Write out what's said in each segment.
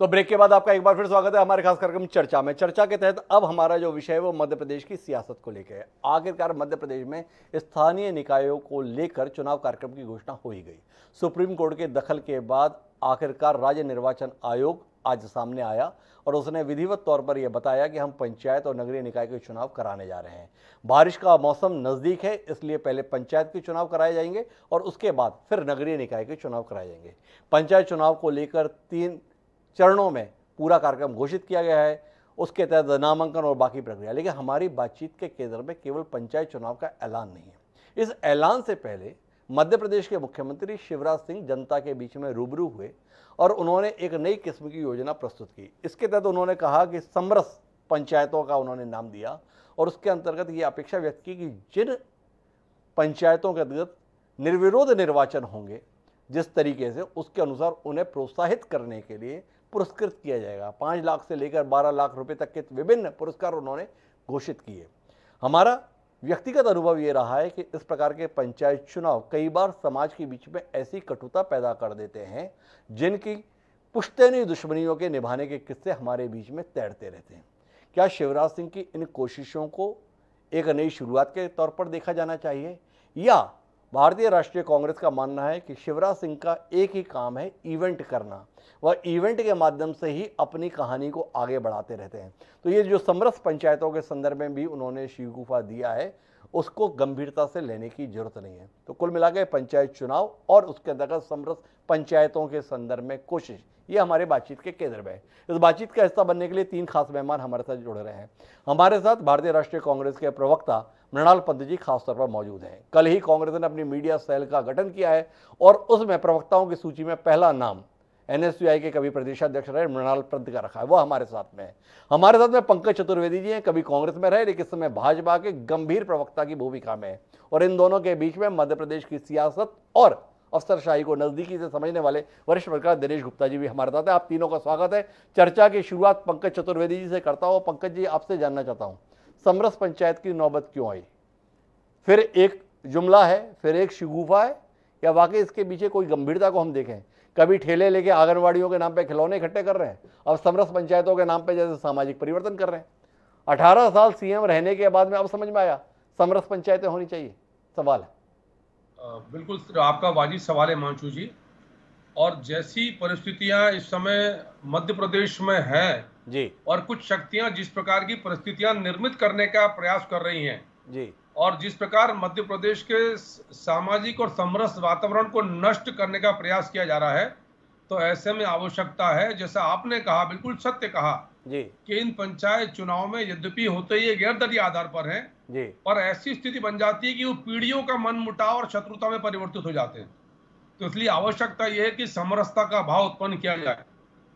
तो ब्रेक के बाद आपका एक बार फिर स्वागत है हमारे खास कार्यक्रम चर्चा में। चर्चा के तहत अब हमारा जो विषय है वो मध्य प्रदेश की सियासत को लेकर है। आखिरकार मध्य प्रदेश में स्थानीय निकायों को लेकर चुनाव कार्यक्रम की घोषणा हो ही गई। सुप्रीम कोर्ट के दखल के बाद आखिरकार राज्य निर्वाचन आयोग आज सामने आया और उसने विधिवत तौर पर यह बताया कि हम पंचायत और नगरीय निकाय के चुनाव कराने जा रहे हैं। बारिश का मौसम नज़दीक है, इसलिए पहले पंचायत के चुनाव कराए जाएंगे और उसके बाद फिर नगरीय निकाय के चुनाव कराए जाएंगे। पंचायत चुनाव को लेकर 3 चरणों में पूरा कार्यक्रम घोषित किया गया है, उसके तहत नामांकन और बाकी प्रक्रिया। लेकिन हमारी बातचीत के केंद्र में केवल पंचायत चुनाव का ऐलान नहीं है। इस ऐलान से पहले मध्य प्रदेश के मुख्यमंत्री शिवराज सिंह जनता के बीच में रूबरू हुए और उन्होंने एक नई किस्म की योजना प्रस्तुत की। इसके तहत उन्होंने कहा कि समरस पंचायतों का उन्होंने नाम दिया और उसके अंतर्गत ये अपेक्षा व्यक्त की कि जिन पंचायतों के अंतर्गत निर्विरोध निर्वाचन होंगे, जिस तरीके से उसके अनुसार उन्हें प्रोत्साहित करने के लिए पुरस्कृत किया जाएगा। 5 लाख से लेकर 12 लाख रुपए तक के विभिन्न पुरस्कार उन्होंने घोषित किए। हमारा व्यक्तिगत अनुभव ये रहा है कि इस प्रकार के पंचायत चुनाव कई बार समाज के बीच में ऐसी कटुता पैदा कर देते हैं जिनकी पुश्तैनी दुश्मनियों के निभाने के किस्से हमारे बीच में तैरते रहते हैं। क्या शिवराज सिंह की इन कोशिशों को एक नई शुरुआत के तौर पर देखा जाना चाहिए, या भारतीय राष्ट्रीय कांग्रेस का मानना है कि शिवराज सिंह का एक ही काम है इवेंट करना, वह इवेंट के माध्यम से ही अपनी कहानी को आगे बढ़ाते रहते हैं। तो ये जो समरस पंचायतों के संदर्भ में भी उन्होंने शिकूफा दिया है, उसको गंभीरता से लेने की जरूरत नहीं है। तो कुल मिलाकर पंचायत चुनाव और उसके अंतर्गत समरस पंचायतों के संदर्भ में कोशिश, ये हमारे बातचीत के केंद्र में है। इस बातचीत का हिस्सा बनने के लिए 3 खास मेहमान हमारे साथ जुड़ रहे हैं। हमारे साथ भारतीय राष्ट्रीय कांग्रेस के प्रवक्ता मृणाल पंत जी खासतौर पर मौजूद हैं। कल ही कांग्रेस ने अपनी मीडिया सेल का गठन किया है और उसमें प्रवक्ताओं की सूची में पहला नाम NSUI के कभी प्रदेशाध्यक्ष रहे मृणाल पंत का रखा है, वो हमारे साथ में है। हमारे साथ में पंकज चतुर्वेदी जी हैं, कभी कांग्रेस में रहे लेकिन इस समय भाजपा के गंभीर प्रवक्ता की भूमिका में है। और इन दोनों के बीच में मध्य प्रदेश की सियासत और अफसरशाही को नजदीकी से समझने वाले वरिष्ठ पत्रकार दिनेश गुप्ता जी भी हमारे साथ है। आप तीनों का स्वागत है। चर्चा की शुरुआत पंकज चतुर्वेदी जी से करता हूँ। पंकज जी, आपसे जानना चाहता हूँ, समरस पंचायत की नौबत क्यों आई? फिर एक जुमला है, फिर एक शिगुफा है, या वाकई इसके पीछे कोई गंभीरता को हम देखें? कभी ठेले लेके आंगनवाड़ियों के नाम पे खिलौने इकट्ठे कर रहे हैं, अब समरस पंचायतों के नाम पे जैसे सामाजिक परिवर्तन कर रहे हैं। 18 साल सीएम रहने के बाद में अब समझ में आया समरस पंचायतें होनी चाहिए। सवाल है। बिल्कुल आपका वाजिब सवाल है हिमांशु जी। और जैसी परिस्थितियां इस समय मध्य प्रदेश में है जी और कुछ शक्तियां जिस प्रकार की परिस्थितियां निर्मित करने का प्रयास कर रही हैं जी, और जिस प्रकार मध्य प्रदेश के सामाजिक और समरस वातावरण को नष्ट करने का प्रयास किया जा रहा है, तो ऐसे में आवश्यकता है, जैसा आपने कहा, बिल्कुल सत्य कहा जी कि इन पंचायत चुनाव में यद्यपि होते ये गैरदलीय आधार पर हैं, जी, और ऐसी स्थिति बन जाती है कि वो पीढ़ियों का मन मुटाव और शत्रुता में परिवर्तित हो जाते हैं। तो इसलिए आवश्यकता यह है कि समरसता का भाव उत्पन्न किया जाए।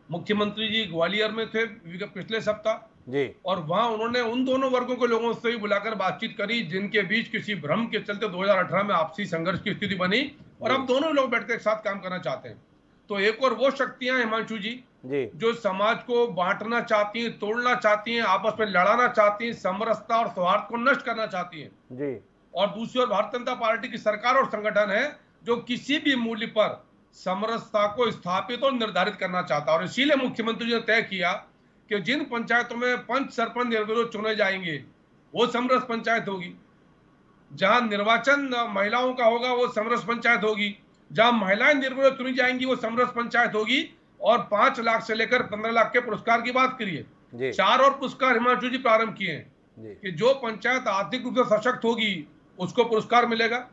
मुख्यमंत्री जी ग्वालियर में थे पिछले सप्ताह जी और वहां उन्होंने उन दोनों वर्गों के लोगों से भी बुलाकर बातचीत करी जिनके बीच किसी भ्रम के चलते 2018 में आपसी संघर्ष की स्थिति बनी और अब दोनों लोग बैठकर एक साथ काम करना चाहते हैं। तो एक और वो शक्तियां हिमांशु जी जो समाज को बांटना चाहती हैं, तोड़ना चाहती हैं, आपस में लड़ाना चाहती हैं, समरसता और सौहार्द को नष्ट करना चाहती हैं जी, और दूसरी ओर भारतीय जनता पार्टी की सरकार और संगठन है जो किसी भी मूल्य पर समरसता को स्थापित और निर्धारित करना चाहता है। और इसीलिए मुख्यमंत्री जी ने तय किया कि जिन पंचायतों में पंच सरपंच निर्विरोध चुने जाएंगे वो समरस पंचायत होगी, जहां निर्वाचन महिलाओं का होगा वो समरस पंचायत होगी, जहां महिलाएं निर्विरोध चुनी जाएंगी वो समरस पंचायत होगी। और 5 लाख से लेकर 15 लाख के पुरस्कार की बात करिए, 4 और पुरस्कार हिमांशु जी प्रारंभ किए हैं कि जो पंचायत आर्थिक रूप से सशक्त होगी उसको पुरस्कार मिलेगा,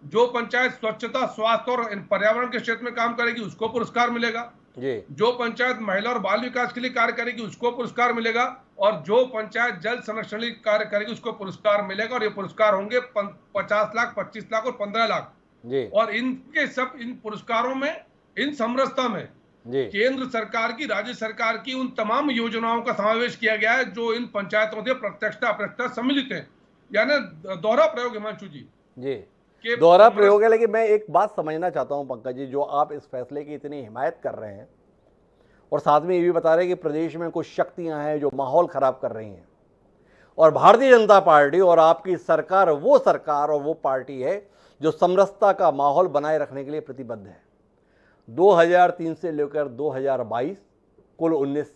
जो पंचायत स्वच्छता, स्वास्थ्य और पर्यावरण के क्षेत्र में काम करेगी उसको पुरस्कार मिलेगा, जो पंचायत महिला और बाल विकास के लिए कार्य करेगी उसको पुरस्कार मिलेगा, और जो पंचायत जल संरक्षण के लिए कार्य करेगी उसको पुरस्कार मिलेगा। और ये पुरस्कार होंगे 50 लाख, 25 लाख और 15 लाख। और इनके सब इन पुरस्कारों में, इन समरसता में केंद्र सरकार की, राज्य सरकार की उन तमाम योजनाओं का समावेश किया गया है जो इन पंचायतों से प्रत्यक्ष अप्रत्यक्ष सम्मिलित है। यानी दोहरा प्रयोग हिमांशु जी, दोहरा प्रयोग है। लेकिन मैं एक बात समझना चाहता हूं पंकज जी, जो आप इस फैसले की इतनी हिमायत कर रहे हैं और साथ में ये भी बता रहे हैं कि प्रदेश में कुछ शक्तियां हैं जो माहौल खराब कर रही हैं, और भारतीय जनता पार्टी और आपकी सरकार वो पार्टी है जो समरसता का माहौल बनाए रखने के लिए प्रतिबद्ध है। 2003 से लेकर 2022 कुल 19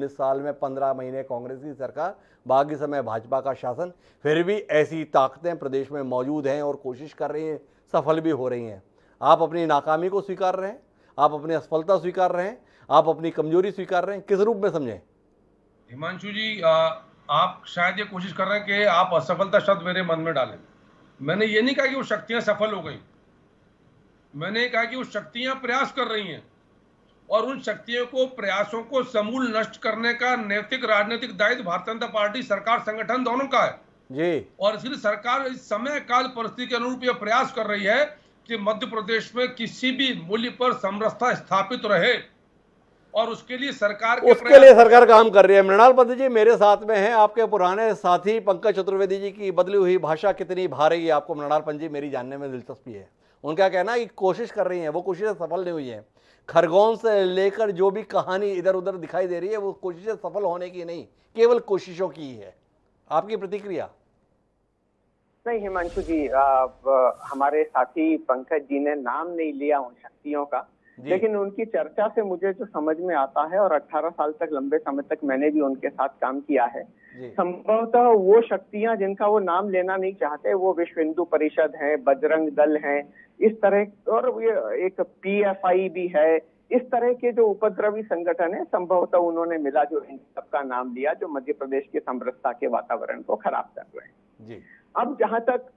साल में 15 महीने कांग्रेस की सरकार, बाकी समय भाजपा का शासन। फिर भी ऐसी ताकतें प्रदेश में मौजूद हैं और कोशिश कर रही हैं, सफल भी हो रही हैं। आप अपनी नाकामी को स्वीकार रहे हैं, आप अपनी असफलता स्वीकार रहे हैं, आप अपनी कमजोरी स्वीकार रहे हैं, किस रूप में समझें? हिमांशु जी, आप शायद ये कोशिश कर रहे हैं कि आप असफलता शब्द मेरे मन में डालें। मैंने ये नहीं कहा कि वो शक्तियां सफल हो गई, मैंने कहा कि वो शक्तियां प्रयास कर रही हैं और उन शक्तियों को, प्रयासों को समूल नष्ट करने का नैतिक राजनीतिक दायित्व भारतीय जनता पार्टी, सरकार, संगठन दोनों का है। जी। और इसलिए सरकार इस समय काल परिस्थिति के अनुरूप यह प्रयास कर रही है कि मध्य प्रदेश में किसी भी मूल्य पर समरसता स्थापित रहे और उसके लिए सरकार के उसके लिए सरकार काम कर रही है। मृणाल पंत जी मेरे साथ में हैं, आपके पुराने साथी पंकज चतुर्वेदी जी की बदली हुई भाषा कितनी भारेगी आपको मृणाल पंत जी, मेरी जानने में दिलचस्पी है। उनका कहना है कि कोशिश कर रही हैं, वो कोशिशें सफल नहीं हुई हैं। खरगोन से लेकर जो भी कहानी इधर उधर दिखाई दे रही है, वो कोशिशें सफल होने की नहीं, केवल कोशिशों की है। आपकी प्रतिक्रिया? नहीं हिमांशु जी, हमारे साथी पंकज जी ने नाम नहीं लिया उन शक्तियों का, लेकिन उनकी चर्चा से मुझे जो समझ में आता है, और 18 साल तक, लंबे समय तक मैंने भी उनके साथ काम किया है, संभवतः वो शक्तियां जिनका वो नाम लेना नहीं चाहते, वो विश्व हिंदू परिषद है, बजरंग दल है, इस तरह, और ये एक PFI भी है, इस तरह के जो उपद्रवी संगठन है, संभवतः उन्होंने मिला जो इन सबका नाम लिया, जो मध्य प्रदेश की समरसता के वातावरण को खराब कर रहे हैं जी। अब जहां तक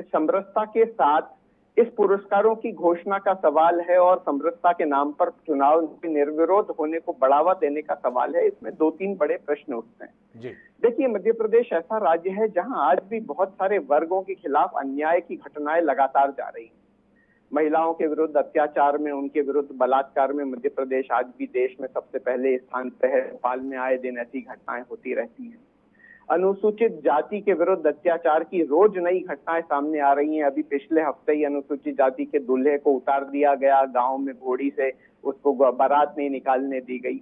समरसता के साथ इस पुरस्कारों की घोषणा का सवाल है और समरसता के नाम पर चुनाव निर्विरोध होने को बढ़ावा देने का सवाल है, इसमें 2-3 बड़े प्रश्न उठते हैं जी। देखिए, मध्य प्रदेश ऐसा राज्य है जहां आज भी बहुत सारे वर्गों के खिलाफ अन्याय की घटनाएं लगातार जा रही हैं। महिलाओं के विरुद्ध अत्याचार में, उनके विरुद्ध बलात्कार में मध्य प्रदेश आज भी देश में सबसे पहले स्थान पर है। भोपाल में आए दिन ऐसी घटनाएं होती रहती हैं। अनुसूचित जाति के विरुद्ध अत्याचार की रोज नई घटनाएं सामने आ रही हैं। अभी पिछले हफ्ते ही अनुसूचित जाति के दूल्हे को उतार दिया गया गांव में घोड़ी से, उसको बारात नहीं निकालने दी गई।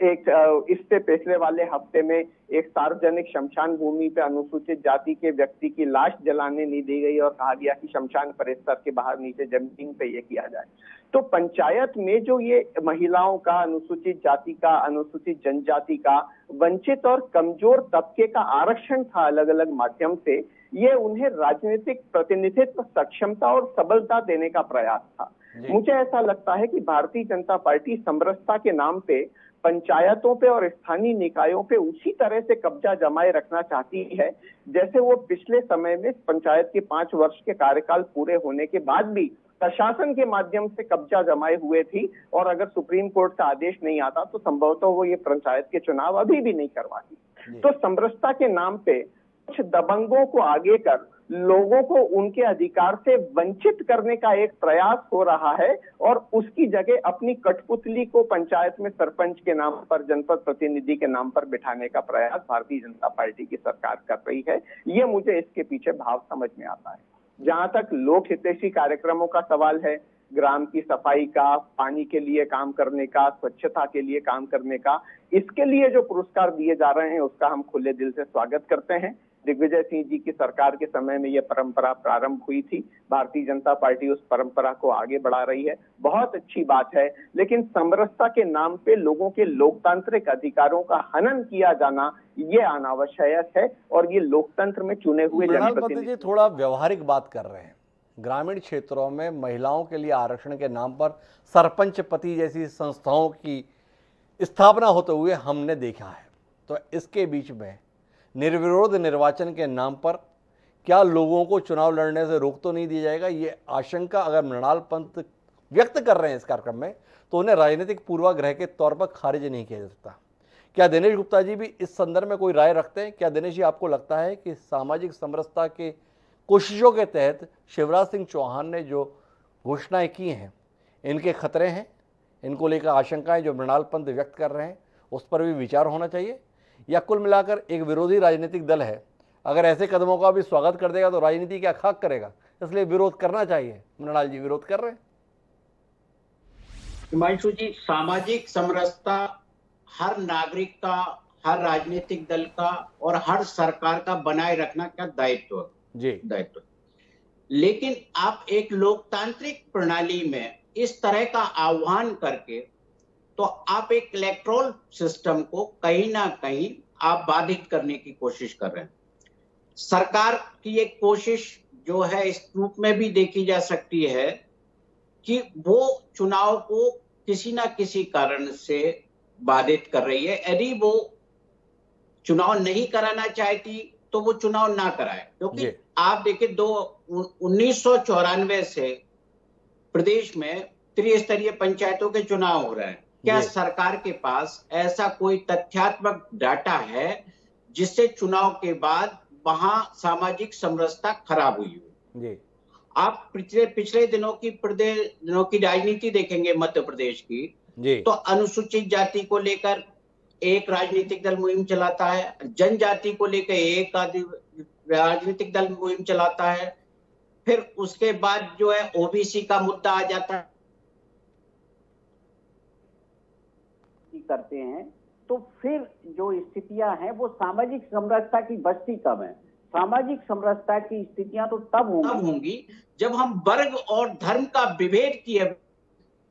इससे पिछले वाले हफ्ते में एक सार्वजनिक शमशान भूमि पे अनुसूचित जाति के व्यक्ति की लाश जलाने नहीं दी गई और कहा गया कि शमशान परिसर के बाहर नीचे जमीन पे ये किया जाए। तो पंचायत में जो ये महिलाओं का, अनुसूचित जाति का, अनुसूचित जनजाति का, वंचित और कमजोर तबके का आरक्षण था अलग अलग माध्यम से, ये उन्हें राजनीतिक प्रतिनिधित्व, सक्षमता और सबलता देने का प्रयास था। मुझे ऐसा लगता है कि भारतीय जनता पार्टी समरसता के नाम पे पंचायतों पे और स्थानीय निकायों पे उसी तरह से कब्जा जमाए रखना चाहती है जैसे वो पिछले समय में पंचायत के 5 वर्ष के कार्यकाल पूरे होने के बाद भी प्रशासन के माध्यम से कब्जा जमाए हुए थी, और अगर सुप्रीम कोर्ट का आदेश नहीं आता तो संभवतः वो ये पंचायत के चुनाव अभी भी नहीं करवाती। तो समरसता के नाम पे कुछ दबंगों को आगे कर लोगों को उनके अधिकार से वंचित करने का एक प्रयास हो रहा है, और उसकी जगह अपनी कठपुतली को पंचायत में सरपंच के नाम पर, जनपद प्रतिनिधि के नाम पर बिठाने का प्रयास भारतीय जनता पार्टी की सरकार कर रही है। ये मुझे इसके पीछे भाव समझ में आता है। जहां तक लोक हितैषी कार्यक्रमों का सवाल है, ग्राम की सफाई का, पानी के लिए काम करने का, स्वच्छता के लिए काम करने का, इसके लिए जो पुरस्कार दिए जा रहे हैं उसका हम खुले दिल से स्वागत करते हैं। दिग्विजय सिंह जी की सरकार के समय में यह परंपरा प्रारंभ हुई थी। भारतीय जनता पार्टी उस परंपरा को आगे बढ़ा रही है, बहुत अच्छी बात है। लेकिन समरसता के नाम पे लोगों के लोकतांत्रिक अधिकारों का हनन किया जाना ये अनावश्यक है, और ये लोकतंत्र में चुने हुए जनप्रतिनिधि थोड़ा व्यवहारिक बात कर रहे हैं। ग्रामीण क्षेत्रों में महिलाओं के लिए आरक्षण के नाम पर सरपंच पति जैसी संस्थाओं की स्थापना होते हुए हमने देखा है। तो इसके बीच में निर्विरोध निर्वाचन के नाम पर क्या लोगों को चुनाव लड़ने से रोक तो नहीं दिया जाएगा? ये आशंका अगर मृणाल पंत व्यक्त कर रहे हैं इस कार्यक्रम में, तो उन्हें राजनीतिक पूर्वाग्रह के तौर पर खारिज नहीं किया जा सकता। क्या दिनेश गुप्ता जी भी इस संदर्भ में कोई राय रखते हैं? क्या दिनेश जी, आपको लगता है कि सामाजिक समरसता के कोशिशों के तहत शिवराज सिंह चौहान ने जो घोषणाएं की हैं, इनके खतरे हैं, इनको लेकर आशंकाएं जो मृणाल पंत व्यक्त कर रहे हैं, उस पर भी विचार होना चाहिए? या कुल मिलाकर एक विरोधी राजनीतिक दल है, अगर ऐसे कदमों का भी स्वागत कर देगा तो राजनीति क्या खाक करेगा, इसलिए विरोध करना चाहिए? मृणाल जी विरोध कर रहे हैं? हिमांशु जी, सामाजिक समरसता हर नागरिक का, हर राजनीतिक दल का और हर सरकार का बनाए रखना का दायित्व जी, दायित्व। लेकिन आप एक लोकतांत्रिक प्रणाली में इस तरह का आह्वान करके तो आप एक इलेक्ट्रोल सिस्टम को कहीं ना कहीं आप बाधित करने की कोशिश कर रहे हैं। सरकार की एक कोशिश जो है इस रूप में भी देखी जा सकती है कि वो चुनाव को किसी ना किसी कारण से बाधित कर रही है। यदि वो चुनाव नहीं कराना चाहती तो वो चुनाव ना कराए, क्योंकि आप देखिए 1994 से प्रदेश में त्रिस्तरीय पंचायतों के चुनाव हो रहे हैं। क्या सरकार के पास ऐसा कोई तथ्यात्मक डाटा है जिससे चुनाव के बाद वहां सामाजिक समरसता खराब हुई हो? आप पिछले दिनों की राजनीति देखेंगे मध्य प्रदेश की, तो अनुसूचित जाति को लेकर एक राजनीतिक दल मुहिम चलाता है, जनजाति को लेकर एक राजनीतिक दल मुहिम चलाता है, फिर उसके बाद जो है ओबीसी का मुद्दा आ जाता है करते हैं, तो फिर जो स्थितियां हैं वो सामाजिक समरसता की बस्ती कम है। सामाजिक समरसता की स्थितियां तो तब होंगी जब हम वर्ग और धर्म का विभेद किए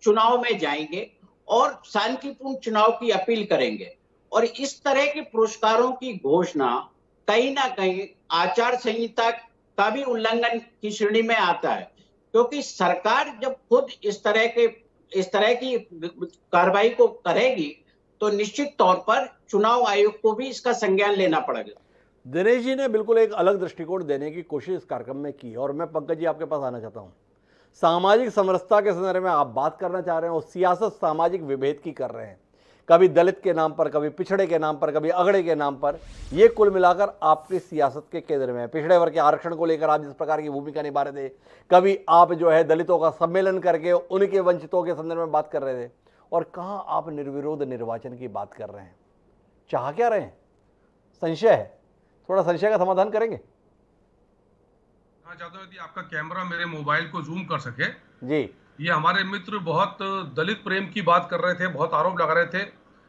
चुनाव में जाएंगे और शांतिपूर्ण चुनाव की अपील करेंगे। और इस तरह के पुरस्कारों की घोषणा कहीं ना कहीं आचार संहिता का भी उल्लंघन की श्रेणी में आता है, क्योंकि सरकार जब खुद इस तरह की कार्रवाई को करेगी तो निश्चित तौर पर चुनाव आयोग को भी इसका संज्ञान लेना पड़ेगा। दिनेश जी ने बिल्कुल एक अलग दृष्टिकोण देने की कोशिश इस कार्यक्रम में की और मैं पंकज जी आपके पास आना चाहता हूं। सामाजिक समरसता के संदर्भ में आप बात करना चाह रहे हैं और सियासत सामाजिक विभेद की कर रहे हैं, कभी दलित के नाम पर, कभी पिछड़े के नाम पर, कभी अगड़े के नाम पर। ये कुल मिलाकर आपकी सियासत के केंद्र में है। पिछड़े वर्ग के आरक्षण को लेकर आप जिस प्रकार की भूमिका निभा रहे थे, कभी आप जो है दलितों का सम्मेलन करके उनके वंचितों के संदर्भ में बात कर रहे थे, और कहाँ आप निर्विरोध निर्वाचन की बात कर रहे हैं। चाह क्या रहे हैं? संशय है, थोड़ा संशय का समाधान करेंगे? हाँ, चाहता हूँ यदि आपका कैमरा मेरे मोबाइल को जूम कर सके जी। ये हमारे मित्र बहुत दलित प्रेम की बात कर रहे थे, बहुत आरोप लगा रहे थे।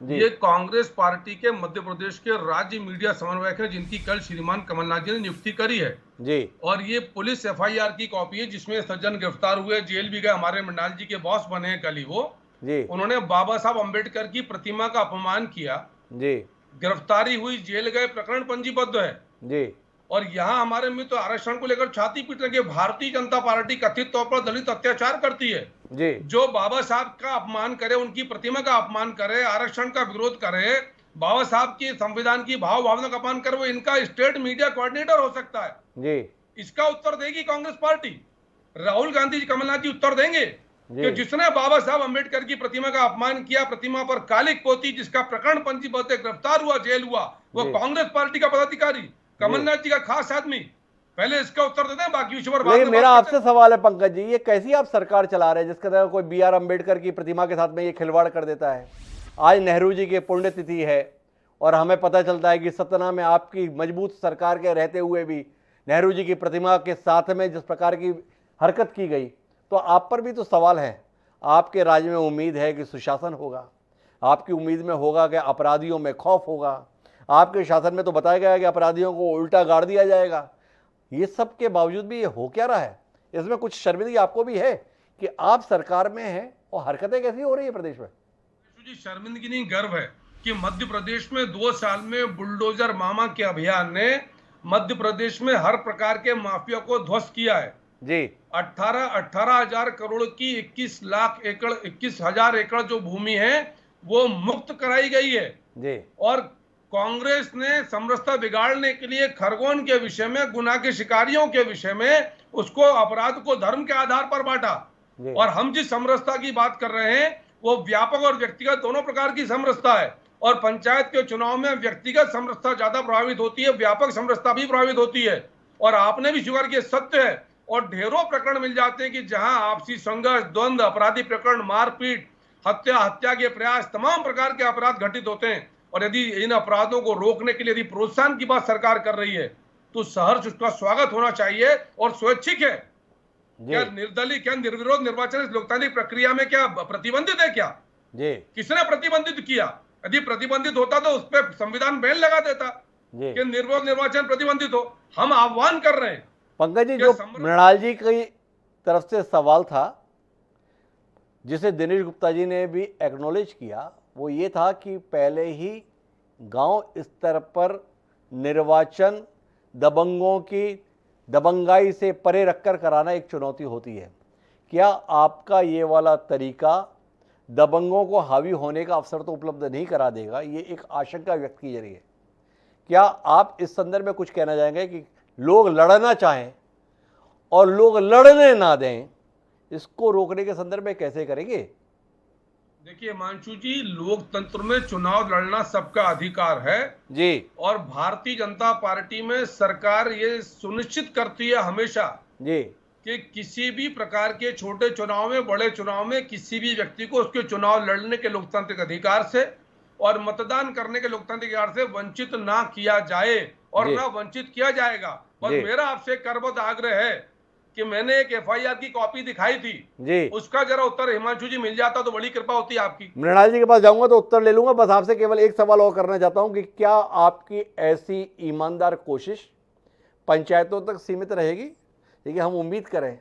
ये कांग्रेस पार्टी के मध्य प्रदेश के राज्य मीडिया समन्वयक हैं, जिनकी कल श्रीमान कमलनाथ जी ने नियुक्ति करी है जी। और ये पुलिस एफआईआर की कॉपी है जिसमें सज्जन गिरफ्तार हुए, जेल भी गए। हमारे मंडाल जी के बॉस बने हैं कल ही वो जी। उन्होंने बाबा साहब अम्बेडकर की प्रतिमा का अपमान किया जी, गिरफ्तारी हुई, जेल गए, प्रकरण पंजीबद्ध है जी। और यहाँ हमारे मित्र आरक्षण को लेकर छाती पीट रहे हैं। भारतीय जनता पार्टी कथित तौर पर दलित अत्याचार करती है जी। जो बाबा साहब का अपमान करे, उनकी प्रतिमा का अपमान करे, आरक्षण का विरोध करे, बाबा साहब की संविधान की भाव भावना का अपमान करे, वो इनका स्टेट मीडिया कोऑर्डिनेटर हो सकता है जी। इसका उत्तर देगी कांग्रेस पार्टी। राहुल गांधी जी, कमलनाथ जी उत्तर देंगे कि जिसने बाबा साहब अम्बेडकर की प्रतिमा का अपमान किया, प्रतिमा पर कालिक पोती, जिसका प्रकरण पंजीबद्ध, गिरफ्तार हुआ, जेल हुआ, वो कांग्रेस पार्टी का पदाधिकारी, कमलनाथ जी का खास आदमी। पहले इसका उत्तर देते हैं, बाकी विषय पर बात। लेकिन मेरा आपसे सवाल है पंकज जी, ये कैसी आप सरकार चला रहे हैं जिसके तहत कोई बी आर अम्बेडकर की प्रतिमा के साथ में ये खिलवाड़ कर देता है? आज नेहरू जी की पुण्यतिथि है और हमें पता चलता है कि सतना में आपकी मजबूत सरकार के रहते हुए भी नेहरू जी की प्रतिमा के साथ में जिस प्रकार की हरकत की गई, तो आप पर भी तो सवाल है। आपके राज्य में उम्मीद है कि सुशासन होगा, आपकी उम्मीद में होगा कि अपराधियों में खौफ होगा, आपके शासन में तो बताया गया है कि अपराधियों को उल्टा गाड़ दिया जाएगा। ये सब के बावजूद भी ये हो क्या रहा है? इसमें कुछ शर्मिंदगी आपको भी है कि आप सरकार में हैं और हरकतें कैसी हो रही है प्रदेश में? जी, शर्मिंदगी नहीं, गर्व है कि मध्य प्रदेश में 2 साल में बुलडोजर मामा के अभियान ने मध्य प्रदेश में हर प्रकार के माफिया को ध्वस्त किया है जी। 18,000 करोड़ की 21,000 एकड़ जो भूमि है वो मुक्त कराई गई है जी। और कांग्रेस ने समरसता बिगाड़ने के लिए खरगोन के विषय में, गुना के शिकारियों के विषय में उसको, अपराध को धर्म के आधार पर बांटा। और हम जिस समरसता की बात कर रहे हैं वो व्यापक और व्यक्तिगत दोनों प्रकार की समरसता है और पंचायत के चुनाव में व्यक्तिगत समरसता ज्यादा प्रभावित होती है, व्यापक समरसता भी प्रभावित होती है। और आपने भी स्वीकार किया, सत्य है। और ढेरों प्रकरण मिल जाते हैं कि जहां आपसी संघर्ष, द्वंद्व, अपराधी प्रकरण, मारपीट, हत्या के प्रयास, तमाम प्रकार के अपराध घटित होते हैं। और यदि इन अपराधों को रोकने के लिए यदि प्रोत्साहन की बात सरकार कर रही है तो सहर्ष उसका स्वागत होना चाहिए और स्वैच्छिक है। क्या निर्दलीय, क्या निर्विरोध निर्वाचन इस लोकतांत्रिक प्रक्रिया में क्या प्रतिबंधित है? क्या जी किसने प्रतिबंधित किया? यदि प्रतिबंधित होता तो उस पर संविधान बैन लगा देता कि निर्विरोध निर्वाचन प्रतिबंधित हो। हम आह्वान कर रहे हैं। पंकज जी, जो मृणाल जी की तरफ से सवाल था, जिसे दिनेश गुप्ता जी ने भी एक्नॉलेज किया वो ये था कि पहले ही गांव स्तर पर निर्वाचन दबंगों की दबंगाई से परे रखकर कराना एक चुनौती होती है। क्या आपका ये वाला तरीका दबंगों को हावी होने का अवसर तो उपलब्ध नहीं करा देगा, ये एक आशंका व्यक्त की जा रही है। क्या आप इस संदर्भ में कुछ कहना चाहेंगे कि लोग लड़ना चाहें और लोग लड़ने ना दें, इसको रोकने के संदर्भ में कैसे करेंगे? देखिए हिमांशु जी, लोकतंत्र में चुनाव लड़ना सबका अधिकार है जी और भारतीय जनता पार्टी में सरकार ये सुनिश्चित करती है हमेशा जी कि किसी भी प्रकार के छोटे चुनाव में बड़े चुनाव में किसी भी व्यक्ति को उसके चुनाव लड़ने के लोकतांत्रिक अधिकार से और मतदान करने के लोकतांत्रिक अधिकार से वंचित ना किया जाए और जी। ना वंचित किया जाएगा। बस जी। मेरा आपसे करबद्ध आग्रह है कि मैंने एक एफआईआर की कॉपी दिखाई थी, जी उसका जरा उत्तर हिमांशु जी मिल जाता तो बड़ी कृपा होती आपकी। मृणाल जी के पास जाऊंगा तो उत्तर ले लूंगा। बस आपसे केवल एक सवाल और करना चाहता हूं कि क्या आपकी ऐसी ईमानदार कोशिश पंचायतों तक सीमित रहेगी? देखिए, हम उम्मीद करें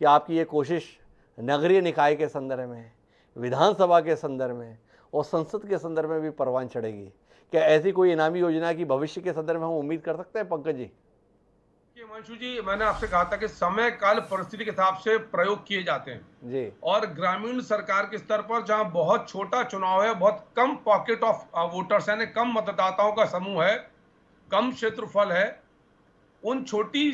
कि आपकी ये कोशिश नगरीय निकाय के संदर्भ में, विधानसभा के संदर्भ में और संसद के संदर्भ में भी परवान चढ़ेगी। क्या ऐसी कोई इनामी योजना की भविष्य के संदर्भ में हम उम्मीद कर सकते हैं पंकज जी? हिमांशु जी, मैंने आपसे कहा था कि समय काल परिस्थिति के हिसाब से प्रयोग किए जाते हैं जी और ग्रामीण सरकार के स्तर पर जहां बहुत छोटा चुनाव है, बहुत कम पॉकेट ऑफ वोटर्स यानी कम मतदाताओं का समूह है, कम क्षेत्रफल है, उन छोटी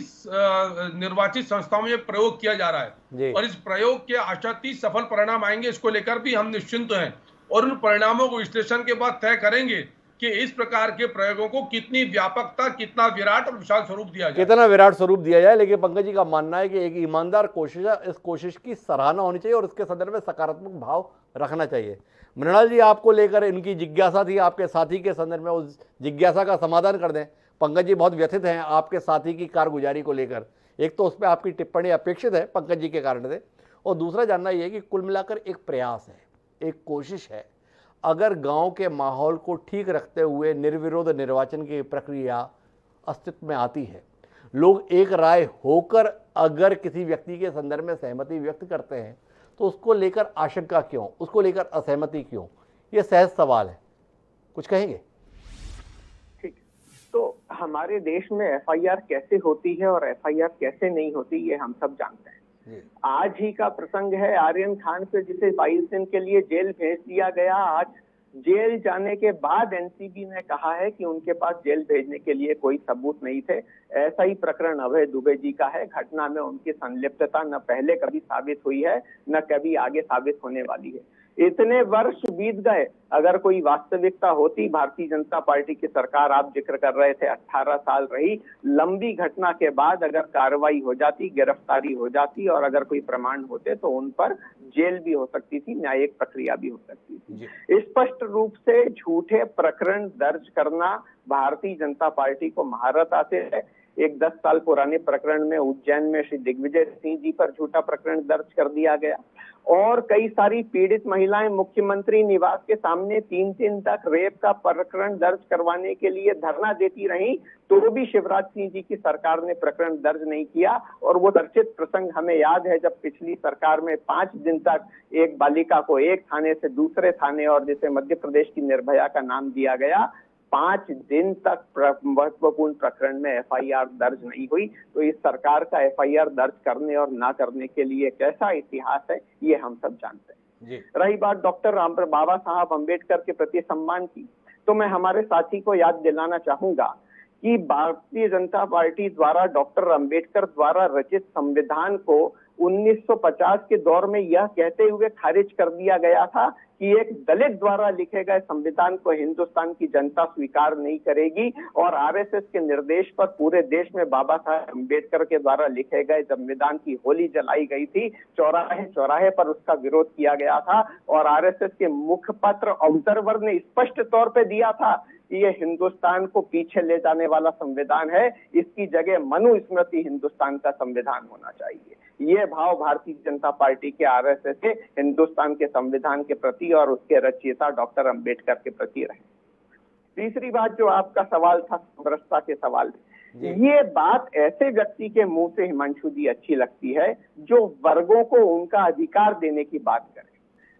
निर्वाचित संस्थाओं में प्रयोग किया जा रहा जी। है और इस प्रयोग के आशातीत सफल परिणाम आएंगे, इसको लेकर भी हम निश्चिंत हैं और उन परिणामों को विश्लेषण के बाद तय करेंगे कि इस प्रकार के प्रयोगों को कितनी व्यापकता, कितना विराट और विशाल स्वरूप दिया जाए, कितना विराट स्वरूप दिया जाए। लेकिन पंकज जी का मानना है कि एक ईमानदार कोशिश है, इस कोशिश की सराहना होनी चाहिए और उसके संदर्भ में सकारात्मक भाव रखना चाहिए। मृणाल जी, आपको लेकर इनकी जिज्ञासा थी, आपके साथी के संदर्भ में उस जिज्ञासा का समाधान कर दें। पंकज जी बहुत व्यथित हैं आपके साथी की कारगुजारी को लेकर। एक तो उस पर आपकी टिप्पणी अपेक्षित है पंकज जी के कारण से, और दूसरा जानना यह है कि कुल मिलाकर एक प्रयास है, एक कोशिश है। अगर गांव के माहौल को ठीक रखते हुए निर्विरोध निर्वाचन की प्रक्रिया अस्तित्व में आती है, लोग एक राय होकर अगर किसी व्यक्ति के संदर्भ में सहमति व्यक्त करते हैं तो उसको लेकर आशंका क्यों, उसको लेकर असहमति क्यों? ये सहज सवाल है, कुछ कहेंगे? ठीक, तो हमारे देश में एफआईआर कैसे होती है और एफआईआर कैसे नहीं होती, ये हम सब जानते हैं। आज ही का प्रसंग है आर्यन खान पे, जिसे 22 दिन के लिए जेल भेज दिया गया। आज जेल जाने के बाद एनसीबी ने कहा है कि उनके पास जेल भेजने के लिए कोई सबूत नहीं थे। ऐसा ही प्रकरण अभय दुबे जी का है। घटना में उनकी संलिप्तता न पहले कभी साबित हुई है, न कभी आगे साबित होने वाली है। इतने वर्ष बीत गए, अगर कोई वास्तविकता होती, भारतीय जनता पार्टी की सरकार, आप जिक्र कर रहे थे 18 साल रही, लंबी घटना के बाद अगर कार्रवाई हो जाती, गिरफ्तारी हो जाती और अगर कोई प्रमाण होते तो उन पर जेल भी हो सकती थी, न्यायिक प्रक्रिया भी हो सकती थी। स्पष्ट रूप से झूठे प्रकरण दर्ज करना भारतीय जनता पार्टी को महारत आते है। एक 10 साल पुराने प्रकरण में उज्जैन में श्री दिग्विजय सिंह जी पर झूठा प्रकरण दर्ज कर दिया गया और कई सारी पीड़ित महिलाएं मुख्यमंत्री निवास के सामने 3 दिन तक रेप का प्रकरण दर्ज करवाने के लिए धरना देती रहीं, तो भी शिवराज सिंह जी की सरकार ने प्रकरण दर्ज नहीं किया। और वो चर्चित प्रसंग हमें याद है जब पिछली सरकार में 5 दिन तक एक बालिका को एक थाने से दूसरे थाने, और जिसे मध्य प्रदेश की निर्भया का नाम दिया गया, 5 दिन तक महत्वपूर्ण प्रकरण में एफआईआर दर्ज नहीं हुई। तो इस सरकार का एफआईआर दर्ज करने और ना करने के लिए कैसा इतिहास है, ये हम सब जानते हैं। जी। रही बात डॉक्टर बाबा साहब अम्बेडकर के प्रति सम्मान की, तो मैं हमारे साथी को याद दिलाना चाहूंगा कि भारतीय जनता पार्टी द्वारा डॉक्टर अंबेडकर द्वारा रचित संविधान को 1950 के दौर में यह कहते हुए खारिज कर दिया गया था कि एक दलित द्वारा लिखे गए संविधान को हिंदुस्तान की जनता स्वीकार नहीं करेगी, और आरएसएस के निर्देश पर पूरे देश में बाबा साहब अम्बेडकर के द्वारा लिखे गए संविधान की होली जलाई गई थी। चौराहे चौराहे पर उसका विरोध किया गया था और आरएसएस के मुखपत्र ऑब्जर्वर ने स्पष्ट तौर पे दिया था कि ये हिंदुस्तान को पीछे ले जाने वाला संविधान है, इसकी जगह मनुस्मृति हिंदुस्तान का संविधान होना चाहिए। ये भाव भारतीय जनता पार्टी के आरएसएस के हिंदुस्तान के संविधान के प्रति और उसके रचयिता डॉक्टर अंबेडकर के प्रति रहे। तीसरी बात जो आपका सवाल था समरसता के सवाल, ये बात ऐसे व्यक्ति के मुंह से हिमांशु जी अच्छी लगती है जो वर्गों को उनका अधिकार देने की बात करे।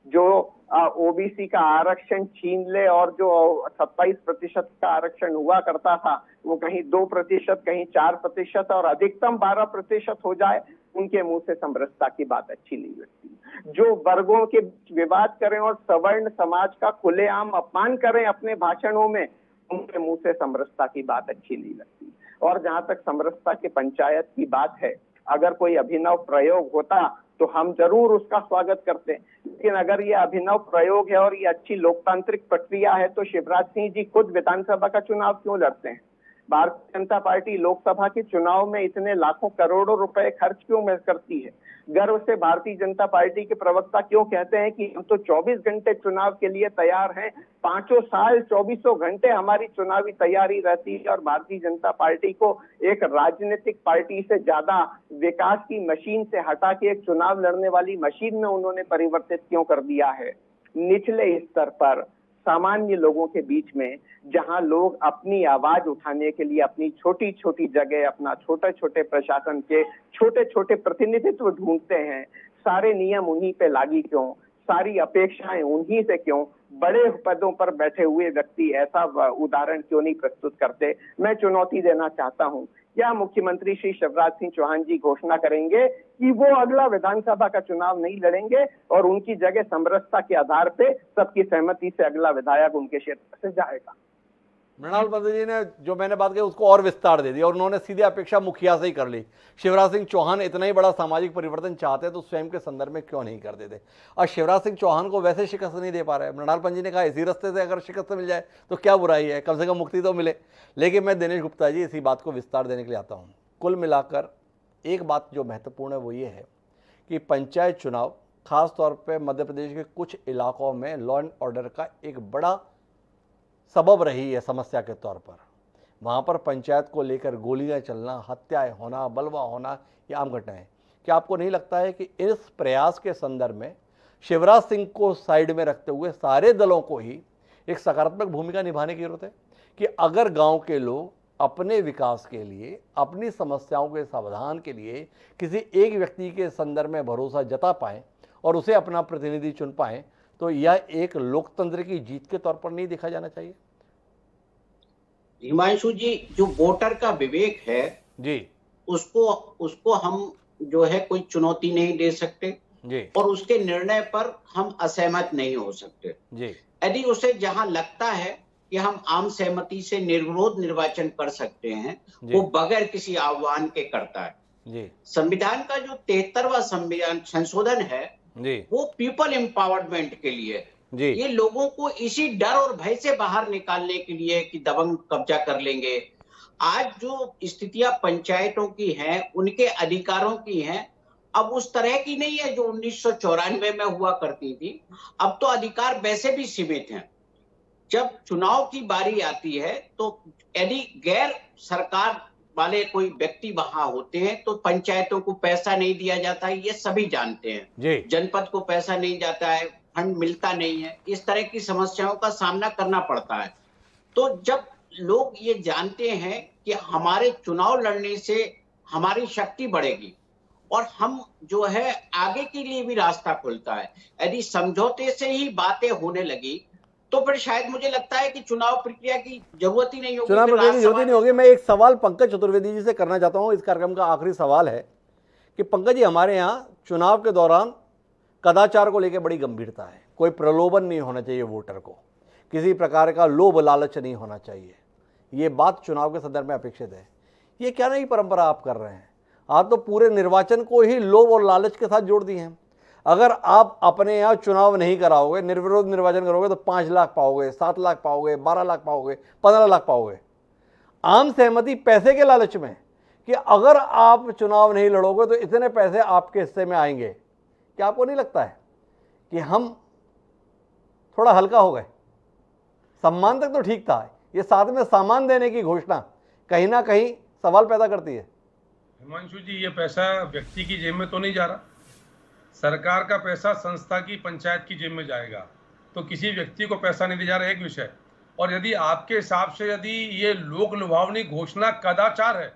जो ओबीसी का आरक्षण छीन ले और जो 27% का आरक्षण हुआ करता था वो कहीं 2%, कहीं 4% और अधिकतम 12% हो जाए, उनके मुंह से समरसता की बात अच्छी नहीं लगती। जो वर्गों के विवाद करें और सवर्ण समाज का खुलेआम अपमान करें अपने भाषणों में, उनके मुंह से समरसता की बात अच्छी नहीं लगती। और जहां तक समरसता के पंचायत की बात है, अगर कोई अभिनव प्रयोग होता तो हम जरूर उसका स्वागत करते, लेकिन अगर ये अभिनव प्रयोग है और ये अच्छी लोकतांत्रिक प्रक्रिया है तो शिवराज सिंह जी खुद विधानसभा का चुनाव क्यों लड़ते हैं? भारतीय जनता पार्टी लोकसभा के चुनाव में इतने लाखों करोड़ों रुपए खर्च क्यों करती है? गर्व से भारतीय जनता पार्टी के प्रवक्ता क्यों कहते हैं कि हम तो 24 घंटे चुनाव के लिए तैयार हैं, 5 साल 24 घंटे हमारी चुनावी तैयारी रहती है। और भारतीय जनता पार्टी को एक राजनीतिक पार्टी से ज्यादा विकास की मशीन से हटा के एक चुनाव लड़ने वाली मशीन में उन्होंने परिवर्तित क्यों कर दिया है? निचले स्तर पर सामान्य लोगों के बीच में, जहां लोग अपनी आवाज उठाने के लिए अपनी छोटी छोटी जगह, अपना छोटे छोटे प्रशासन के छोटे छोटे प्रतिनिधित्व ढूंढते हैं, सारे नियम उन्हीं पे लागू क्यों? सारी अपेक्षाएं उन्हीं से क्यों? बड़े पदों पर बैठे हुए व्यक्ति ऐसा उदाहरण क्यों नहीं प्रस्तुत करते? मैं चुनौती देना चाहता हूं, क्या मुख्यमंत्री श्री शिवराज सिंह चौहान जी घोषणा करेंगे कि वो अगला विधानसभा का चुनाव नहीं लड़ेंगे और उनकी जगह समरसता के आधार पे सबकी सहमति से अगला विधायक उनके क्षेत्र से जाएगा? मृणाल पंडित जी ने जो मैंने बात कही उसको और विस्तार दे दिया और उन्होंने सीधे अपेक्षा मुखिया से ही कर ली। शिवराज सिंह चौहान इतना ही बड़ा सामाजिक परिवर्तन चाहते तो स्वयं के संदर्भ में क्यों नहीं कर देते? और शिवराज सिंह चौहान को वैसे शिकस्त नहीं दे पा रहे। मृणाल पंडित जी ने कहा इसी रास्ते से अगर शिकस्त मिल जाए तो क्या बुराई है, कम से कम मुक्ति तो मिले। लेकिन मैं दिनेश गुप्ता जी इसी बात को विस्तार देने के लिए आता हूँ। कुल मिलाकर एक बात जो महत्वपूर्ण है वो ये है कि पंचायत चुनाव खासतौर पर मध्य प्रदेश के कुछ इलाकों में लॉ एंड ऑर्डर का एक बड़ा सबब रही है समस्या के तौर पर। वहाँ पर पंचायत को लेकर गोलियां चलना, हत्याएं होना, बलवा होना ये आम घटनाएं। क्या आपको नहीं लगता है कि इस प्रयास के संदर्भ में शिवराज सिंह को साइड में रखते हुए सारे दलों को ही एक सकारात्मक भूमिका निभाने की जरूरत है कि अगर गांव के लोग अपने विकास के लिए, अपनी समस्याओं के समाधान के लिए किसी एक व्यक्ति के संदर्भ में भरोसा जता पाएँ और उसे अपना प्रतिनिधि चुन पाएँ तो यह एक लोकतंत्र की जीत के तौर पर नहीं देखा जाना चाहिए? हिमांशु जी, जो वोटर का विवेक है जी, उसको हम जो है कोई चुनौती नहीं दे सकते जी, और उसके निर्णय पर हम असहमत नहीं हो सकते जी। यदि उसे जहां लगता है कि हम आम सहमति से निर्विरोध निर्वाचन कर सकते हैं, वो बगैर किसी आह्वान के करता है। जी, संविधान का जो 73वां संविधान संशोधन है जी, वो पीपल एम्पावरमेंट के लिए, जी, ये लोगों को इसी डर और भय से बाहर निकालने के लिए कि दबंग कब्जा कर लेंगे। आज जो स्थितियां पंचायतों की हैं, उनके अधिकारों की हैं, अब उस तरह की नहीं है जो 1994 में हुआ करती थी। अब तो अधिकार वैसे भी सीमित हैं। जब चुनाव की बारी आती है तो यदि गैर सरकार वाले कोई व्यक्ति वहां होते हैं तो पंचायतों को पैसा नहीं दिया जाता है, ये सभी जानते हैं। जनपद को पैसा नहीं जाता है, फंड मिलता नहीं है, इस तरह की समस्याओं का सामना करना पड़ता है। तो जब लोग ये जानते हैं कि हमारे चुनाव लड़ने से हमारी शक्ति बढ़ेगी और हम जो है आगे के लिए भी रास्ता खुलता है, यदि समझौते से ही बातें होने लगी तो फिर शायद मुझे लगता है कि चुनाव प्रक्रिया की जरूरत ही नहीं होगी। चुनाव प्रक्रिया की जरूरत ही नहीं होगी। मैं एक सवाल पंकज चतुर्वेदी जी से करना चाहता हूं, इस कार्यक्रम का आखिरी सवाल है कि पंकज जी, हमारे यहाँ चुनाव के दौरान कदाचार को लेकर बड़ी गंभीरता है। कोई प्रलोभन नहीं होना चाहिए वोटर को, किसी प्रकार का लोभ लालच नहीं होना चाहिए, ये बात चुनाव के संदर्भ में अपेक्षित है। ये क्या नई परंपरा आप कर रहे हैं? आप तो पूरे निर्वाचन को ही लोभ और लालच के साथ जोड़ दिए हैं। अगर आप अपने यहाँ चुनाव नहीं कराओगे, निर्विरोध निर्वाचन करोगे तो 5 लाख पाओगे, 7 लाख पाओगे, 12 लाख पाओगे, 15 लाख पाओगे। आम सहमति पैसे के लालच में कि अगर आप चुनाव नहीं लड़ोगे तो इतने पैसे आपके हिस्से में आएंगे। क्या आपको नहीं लगता है कि हम थोड़ा हल्का हो गए? सम्मान तक तो ठीक था, ये साथ में सामान देने की घोषणा कहीं ना कहीं सवाल पैदा करती है। हिमांशु जी, ये पैसा व्यक्ति की जेब में तो नहीं जा रहा, सरकार का पैसा संस्था की, पंचायत की जेब में जाएगा, तो किसी व्यक्ति को पैसा नहीं दिया जा रहा, एक विषय। और यदि आपके हिसाब से यदि ये लोक लुभावनी घोषणा कदाचार है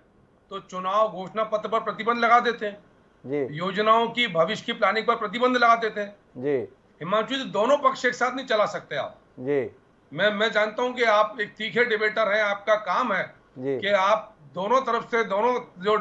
तो चुनाव घोषणा पत्र पर प्रतिबंध लगा देते हैं, योजनाओं की, भविष्य की प्लानिंग पर प्रतिबंध लगा देते हैं। हिमांशु जी, दोनों पक्ष एक साथ नहीं चला सकते आप जी मैं जानता हूं कि आप एक तीखे डिबेटर हैं, आपका काम है जी कि आप दोनों तरफ से दोनों जो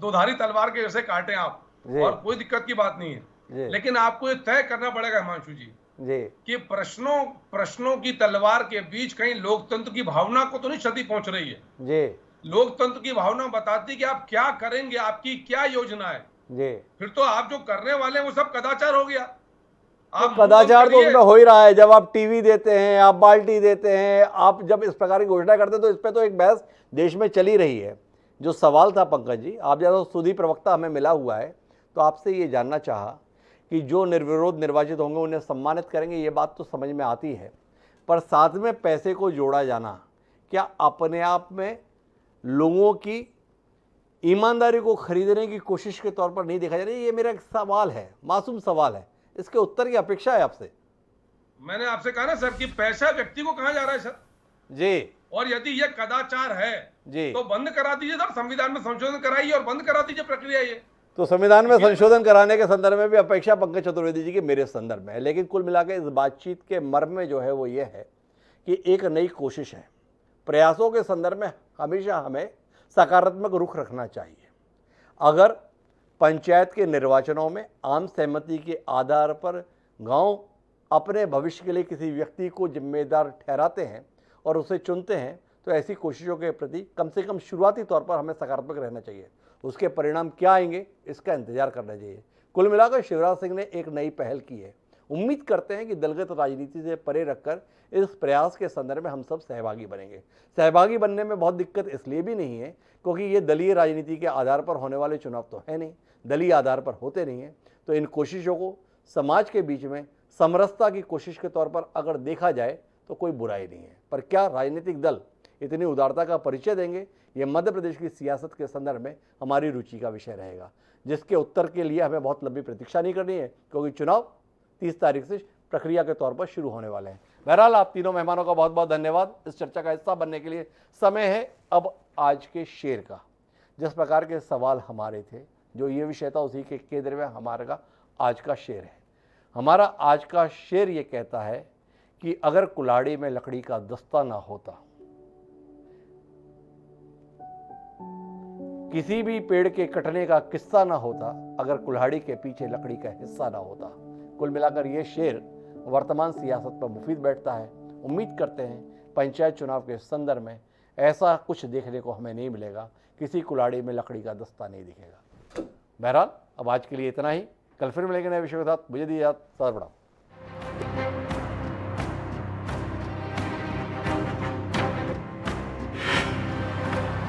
दोधारी तलवार के जैसे काटें आप, जी। और कोई दिक्कत की बात नहीं जी। है, लेकिन आपको ये तय करना पड़ेगा हिमांशु जी जी कि प्रश्नों की तलवार के बीच कहीं लोकतंत्र की भावना को तो नहीं क्षति पहुंच रही है। जी लोकतंत्र की भावना बताती कि आप क्या करेंगे, आपकी क्या योजना है। जी। फिर तो आप जो करने वाले हैं वो सब कदाचार हो गया। तो आप कदाचार तो करिए। उसमें हो ही रहा है। जब आप टीवी देते हैं, आप बाल्टी देते हैं, आप जब इस प्रकार की घोषणा करते हैं तो इस पर तो एक बहस देश में चली रही है। जो सवाल था पंकज जी, आप ज़्यादा सुधी प्रवक्ता हमें मिला हुआ है, तो आपसे ये जानना चाहा कि जो निर्विरोध निर्वाचित होंगे उन्हें सम्मानित करेंगे, ये बात तो समझ में आती है, पर साथ में पैसे को जोड़ा जाना क्या अपने आप में लोगों की ईमानदारी को खरीदने की कोशिश के तौर पर नहीं देखा जा रहा? ये मेरा एक सवाल है, मासूम सवाल है, इसके उत्तर की अपेक्षा है आपसे। मैंने आपसे कहा ना सर कि पैसा व्यक्ति को कहां जा रहा है सर जी और यदि यह कदाचार है जी, तो बंद करा दीजिए सर, संविधान में संशोधन कराइए और बंद करा दीजिए प्रक्रिया ये। तो संविधान में संशोधन कराने के संदर्भ में भी अपेक्षा पंकज चतुर्वेदी जी की मेरे संदर्भ में है, लेकिन कुल मिलाकर इस बातचीत के मर्म में जो है वो ये है कि एक नई कोशिश है। प्रयासों के संदर्भ में हमेशा हमें सकारात्मक रुख रखना चाहिए। अगर पंचायत के निर्वाचनों में आम सहमति के आधार पर गांव अपने भविष्य के लिए किसी व्यक्ति को जिम्मेदार ठहराते हैं और उसे चुनते हैं, तो ऐसी कोशिशों के प्रति कम से कम शुरुआती तौर पर हमें सकारात्मक रहना चाहिए। उसके परिणाम क्या आएंगे इसका इंतजार करना चाहिए। कुल मिलाकर शिवराज सिंह ने एक नई पहल की है। उम्मीद करते हैं कि दलगत राजनीति से परे रखकर इस प्रयास के संदर्भ में हम सब सहभागी बनेंगे। सहभागी बनने में बहुत दिक्कत इसलिए भी नहीं है क्योंकि ये दलीय राजनीति के आधार पर होने वाले चुनाव तो है नहीं, दलीय आधार पर होते नहीं हैं। तो इन कोशिशों को समाज के बीच में समरसता की कोशिश के तौर पर अगर देखा जाए तो कोई बुराई नहीं है। पर क्या राजनीतिक दल इतनी उदारता का परिचय देंगे, ये मध्य प्रदेश की सियासत के संदर्भ में हमारी रुचि का विषय रहेगा, जिसके उत्तर के लिए हमें बहुत लंबी प्रतीक्षा नहीं करनी है क्योंकि चुनाव 30 तारीख से प्रक्रिया के तौर पर शुरू होने वाले हैं। बहरहाल आप तीनों मेहमानों का बहुत बहुत धन्यवाद इस चर्चा का हिस्सा बनने के लिए। समय है अब आज के शेर का। जिस प्रकार के सवाल हमारे थे, जो ये विषय था, उसी के केंद्र में हमारे का आज का शेर है। हमारा आज का शेर ये कहता है कि अगर कुल्हाड़ी में लकड़ी का दस्ता ना होता, किसी भी पेड़ के कटने का किस्सा ना होता, अगर कुल्हाड़ी के पीछे लकड़ी का हिस्सा ना होता। कुल मिलाकर ये शेर वर्तमान सियासत पर मुफीद बैठता है। उम्मीद करते हैं पंचायत चुनाव के संदर्भ में ऐसा कुछ देखने को हमें नहीं मिलेगा, किसी कुल्हाड़ी में लकड़ी का दस्ता नहीं दिखेगा। बहरहाल अब आज के लिए इतना ही। कल फिर मिलेंगे नए विषय के साथ। मुझे दीजिए इजाज़त। सदा प्रणाम।